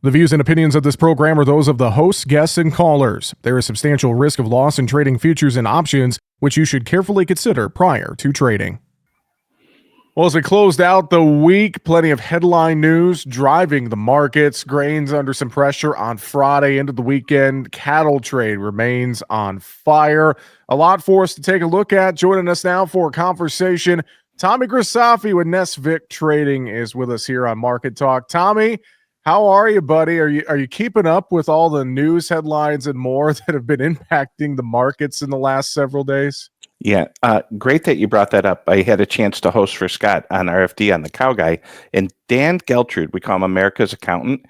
The views and opinions of this program are those of the hosts, guests, and callers. There is substantial risk of loss in trading futures and options, which you should carefully consider prior to trading. Well, as we closed out the week, plenty of headline news driving the markets. Grains under some pressure on Friday into the weekend. Cattle trade remains on fire. A lot for us to take a look at. Joining us now for a conversation, Tommy Grisafi with Nesvik Trading is with us here on Market Talk. Tommy, how are you, buddy? Are you keeping up with all the news headlines and more that have been impacting the markets in the last several days? Yeah, great that you brought that up. I had a chance to host for Scott on RFD on the Cow Guy, and Dan Geltrude, we call him America's accountant,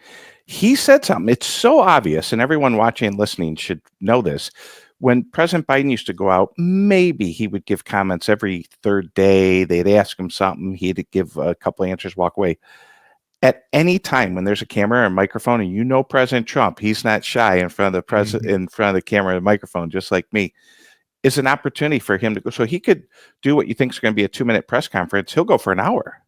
he said something. It's so obvious, and everyone watching and listening should know this. When President Biden used to go out, maybe he would give comments every third day. They'd ask him something. He'd give a couple of answers, walk away. At any time when there's a camera or a microphone, and you know President Trump, he's not shy in front of the president, in front of the camera and the microphone, just like me. Is an opportunity for him to go. So he could do what you think is going to be a 2-minute press conference. He'll go for an hour.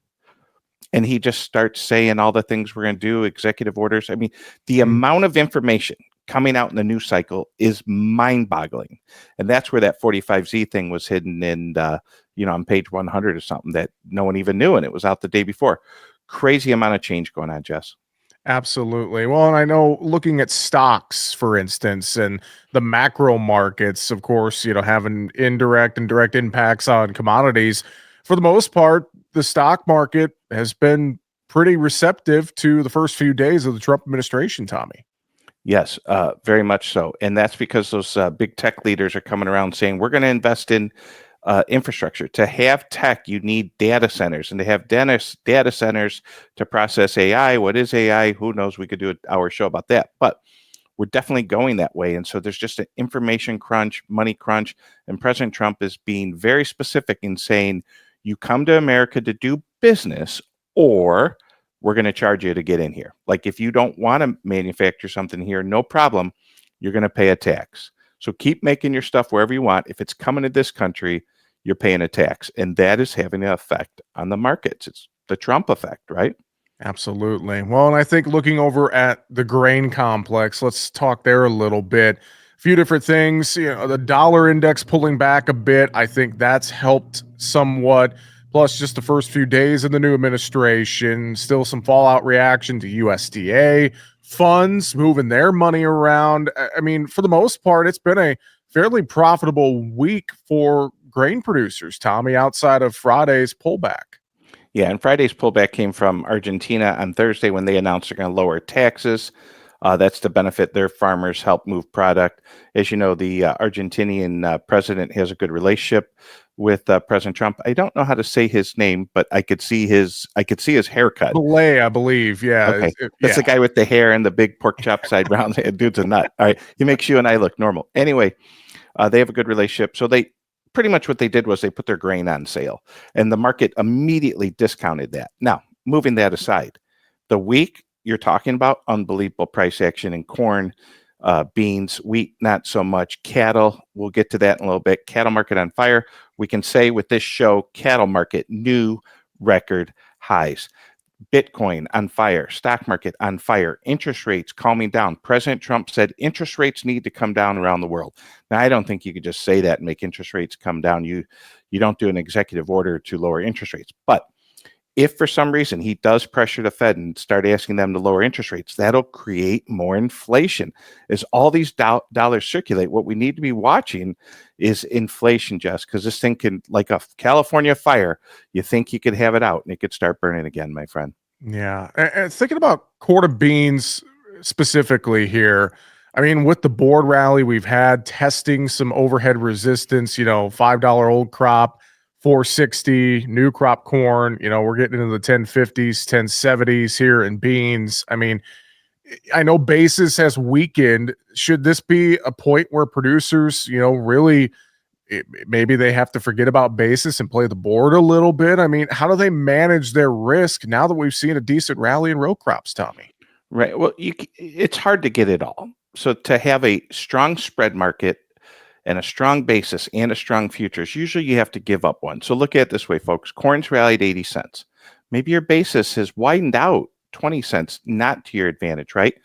And he just starts saying all the things we're going to do, executive orders. I mean, the amount of information coming out in the news cycle is mind-boggling. And that's where that 45Z thing was hidden in, on page 100 or something that no one even knew. And it was out the day before. Crazy amount of change going on, Jess. Absolutely. Well, and I know looking at stocks, for instance, and the macro markets, of course, having indirect and direct impacts on commodities. For the most part, the stock market has been pretty receptive to the first few days of the Trump administration, Tommy. Yes, very much so. And that's because those big tech leaders are coming around saying, we're going to invest in infrastructure. To have tech, you need data centers, and to have data centers to process AI. What is AI? Who knows? We could do an hour show about that, but we're definitely going that way. And so there's just an information crunch, money crunch, and President Trump is being very specific in saying, you come to America to do business, or we're going to charge you to get in here. Like if you don't want to manufacture something here, no problem. You're going to pay a tax. So keep making your stuff wherever you want. If it's coming to this country, you're paying a tax. And that is having an effect on the markets. It's the Trump effect, right? Absolutely. Well, and I think looking over at the grain complex, let's talk there a little bit. A few different things. The dollar index pulling back a bit. I think that's helped somewhat. Plus, just the first few days of the new administration, still some fallout reaction to USDA funds moving their money around. I mean, for the most part, it's been a fairly profitable week for grain producers, Tommy, outside of Friday's pullback. Yeah, and Friday's pullback came from Argentina on Thursday when they announced they're going to lower taxes. That's to benefit their farmers, help move product. As you know, the Argentinian president has a good relationship with President Trump. I don't know how to say his name, but I could see his haircut. Milei, I believe. Yeah. Okay. That's the guy with the hair and the big pork chop side round. Dude's a nut. All right. He makes you and I look normal. Anyway, they have a good relationship. So they pretty much what they did was they put their grain on sale, and the market immediately discounted that. Now, moving that aside, the week you're talking about, unbelievable price action in corn, beans, wheat, not so much. Cattle, we'll get to that in a little bit. Cattle market on fire. We can say with this show, cattle market, new record highs. Bitcoin on fire, stock market on fire, interest rates calming down. President Trump said interest rates need to come down around the world. Now, I don't think you could just say that and make interest rates come down. You don't do an executive order to lower interest rates. But if for some reason he does pressure the Fed and start asking them to lower interest rates, that'll create more inflation. As all these dollars circulate, what we need to be watching is inflation, Jess, because this thing can, like a California fire, you think you could have it out and it could start burning again, my friend. Yeah. And thinking about quarter beans specifically here, I mean, with the board rally we've had testing some overhead resistance, $5 old crop, 460 new crop corn, we're getting into the 1050s, 1070s here in beans. I mean, I know basis has weakened. Should this be a point where producers, really maybe they have to forget about basis and play the board a little bit? I mean, how do they manage their risk now that we've seen a decent rally in row crops, Tommy? Right. Well, it's hard to get it all. So to have a strong spread market and a strong basis and a strong futures, usually you have to give up one. So look at it this way, folks. Corn's rallied 80 cents. Maybe your basis has widened out 20 cents not to your advantage, right?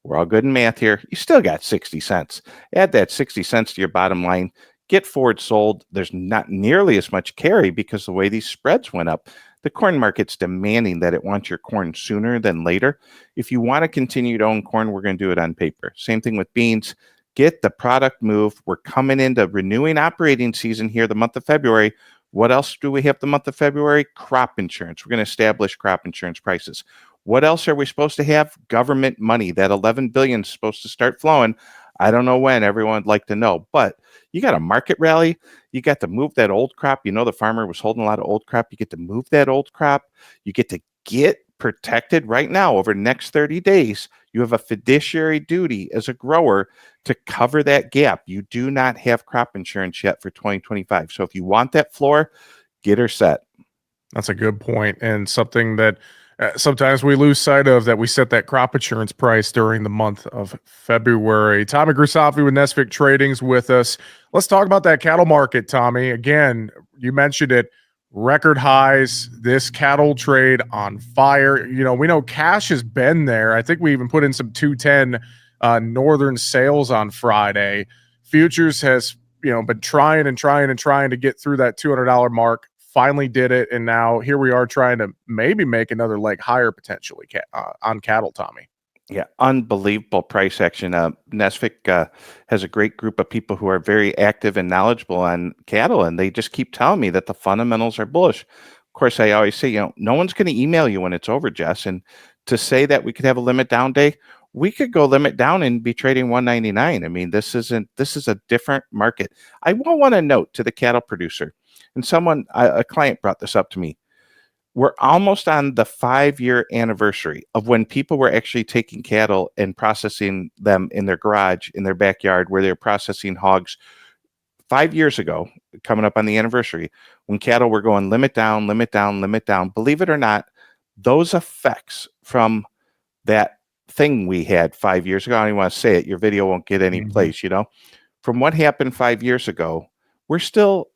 We're all good in math here. You still got 60 cents. Add that 60 cents to your bottom line. Get forward sold. There's not nearly as much carry because the way these spreads went up, the corn market's demanding that it wants your corn sooner than later. If you want to continue to own corn, we're going to do it on paper. Same thing with beans. Get the product move. We're coming into renewing operating season here the month of February. What else do we have the month of February? Crop insurance. We're going to establish crop insurance prices. What else are we supposed to have? Government money. That $11 billion is supposed to start flowing. I don't know when. Everyone would like to know. But you got a market rally. You got to move that old crop. You know the farmer was holding a lot of old crop. You get to move that old crop. You get to get protected right now over the next 30 days. You have a fiduciary duty as a grower to cover that gap. You do not have crop insurance yet for 2025. So if you want that floor, get her set. That's a good point, and something that sometimes we lose sight of, that we set that crop insurance price during the month of February. Tommy Grisafi with Nesvik Trading's with us. Let's talk about that cattle market, Tommy. Again, you mentioned it, record highs, this cattle trade on fire. You know, we know cash has been there. I think we even put in some 210 northern sales on Friday. Futures has, been trying to get through that $200 mark. Finally did it, and now here we are trying to maybe make another leg higher potentially on cattle, Tommy. Yeah, unbelievable price action. Nesvik has a great group of people who are very active and knowledgeable on cattle, and they just keep telling me that the fundamentals are bullish. Of course, I always say, no one's going to email you when it's over, Jess, and to say that we could have a limit down day, we could go limit down and be trading 199. I mean, this is a different market. I want to note to the cattle producer, and a client brought this up to me. We're almost on the 5-year anniversary of when people were actually taking cattle and processing them in their garage, in their backyard, where they're processing hogs. 5 years ago, coming up on the anniversary, when cattle were going limit down, limit down, limit down. Believe it or not, those effects from that thing we had 5 years ago, I don't even want to say it, your video won't get any place, from what happened 5 years ago, we're still,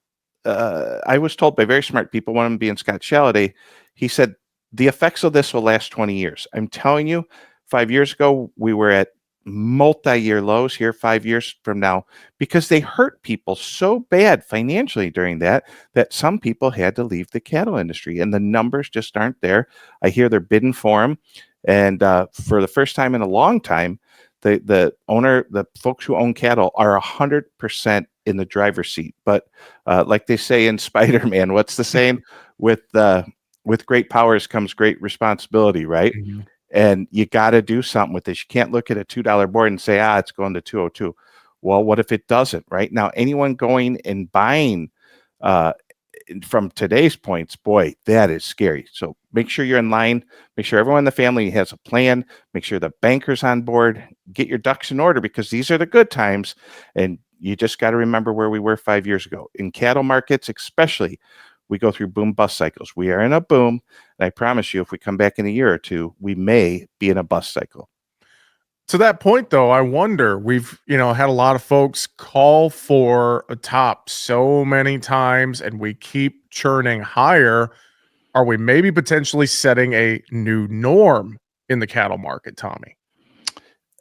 I was told by very smart people, one of them being Scott Shaladay, he said, the effects of this will last 20 years. I'm telling you, 5 years ago, we were at multi-year lows here 5 years from now because they hurt people so bad financially during that some people had to leave the cattle industry, and the numbers just aren't there. I hear they're bidding for them. And for the first time in a long time, the folks who own cattle are 100% in the driver's seat. But like they say in Spider-Man, what's the saying? With great powers comes great responsibility, right? Mm-hmm. And you got to do something with this. You can't look at a $2 board and say, it's going to 202. Well, what if it doesn't, right? Now, anyone going and buying from today's points, boy, that is scary. So make sure you're in line. Make sure everyone in the family has a plan. Make sure the banker's on board. Get your ducks in order, because these are the good times. And you just got to remember where we were 5 years ago. In cattle markets, especially, we go through boom bust cycles. We are in a boom. And I promise you, if we come back in a year or two, we may be in a bust cycle. To that point, though, I wonder, we've, had a lot of folks call for a top so many times, and we keep churning higher. Are we maybe potentially setting a new norm in the cattle market, Tommy?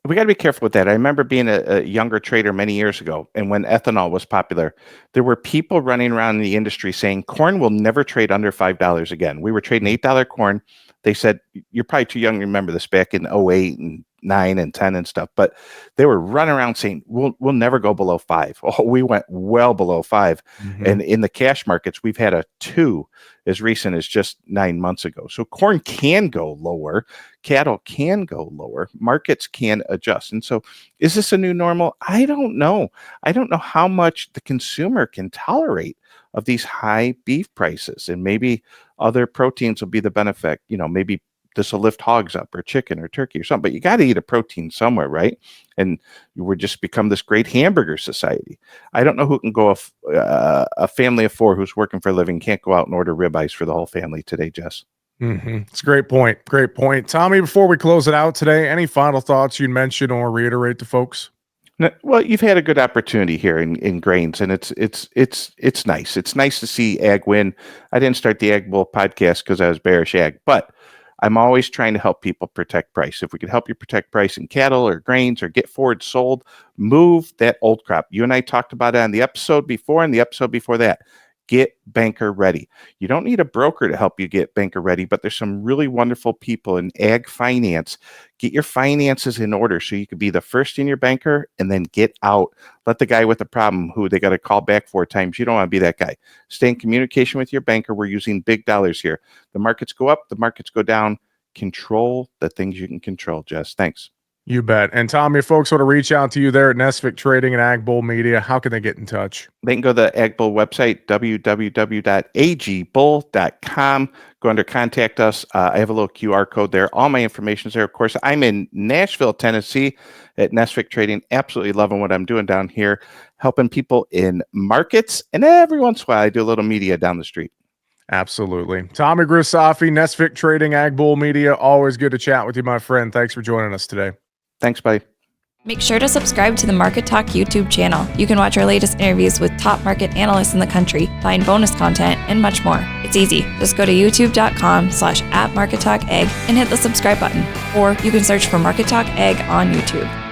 We got to be careful with that. I remember being a younger trader many years ago, and when ethanol was popular, there were people running around in the industry saying corn will never trade under $5 again. We were trading $8 corn. They said, you're probably too young to remember this, back in 08 and 9 and 10 and stuff, but they were running around saying we'll never go below 5. Oh, we went well below 5. Mm-hmm. And in the cash markets, we've had a 2 as recent as just 9 months ago. So corn can go lower, cattle can go lower, markets can adjust. And so is this a new normal? I don't know. I don't know how much the consumer can tolerate of these high beef prices, and maybe other proteins will be the benefit. Maybe this will lift hogs up, or chicken or turkey or something, but you got to eat a protein somewhere, right? And we're just become this great hamburger society. I don't know who can go, a family of 4 who's working for a living can't go out and order ribeyes for the whole family today, Jess. Mm-hmm. It's a great point. Great point. Tommy, before we close it out today, any final thoughts you'd mention or reiterate to folks? Well, you've had a good opportunity here in grains, and it's nice. It's nice to see ag win. I didn't start the Ag Bull podcast because I was bearish ag, but I'm always trying to help people protect price. If we can help you protect price in cattle or grains or get forward sold, move that old crop. You and I talked about it on the episode before and the episode before that. Get banker ready. You don't need a broker to help you get banker ready, but there's some really wonderful people in ag finance. Get your finances in order so you could be the first in your banker and then get out. Let the guy with the problem who they got to call back 4 times. You don't want to be that guy. Stay in communication with your banker. We're using big dollars here. The markets go up, the markets go down. Control the things you can control, Jess. Thanks. You bet. And Tom, if folks want to reach out to you there at Nesvik Trading and Ag Bull Media, how can they get in touch? They can go to the Ag Bull website, www.agbull.com. Go under contact us. I have a little QR code there. All my information is there. Of course, I'm in Nashville, Tennessee at Nesvik Trading. Absolutely loving what I'm doing down here, helping people in markets. And every once in a while, I do a little media down the street. Absolutely. Tommy Grisafi, Nesvik Trading, Ag Bull Media. Always good to chat with you, my friend. Thanks for joining us today. Thanks, buddy. Make sure to subscribe to the Market Talk YouTube channel. You can watch our latest interviews with top market analysts in the country, find bonus content, and much more. It's easy. Just go to youtube.com/@MarketTalkAg and hit the subscribe button. Or you can search for Market Talk Ag on YouTube.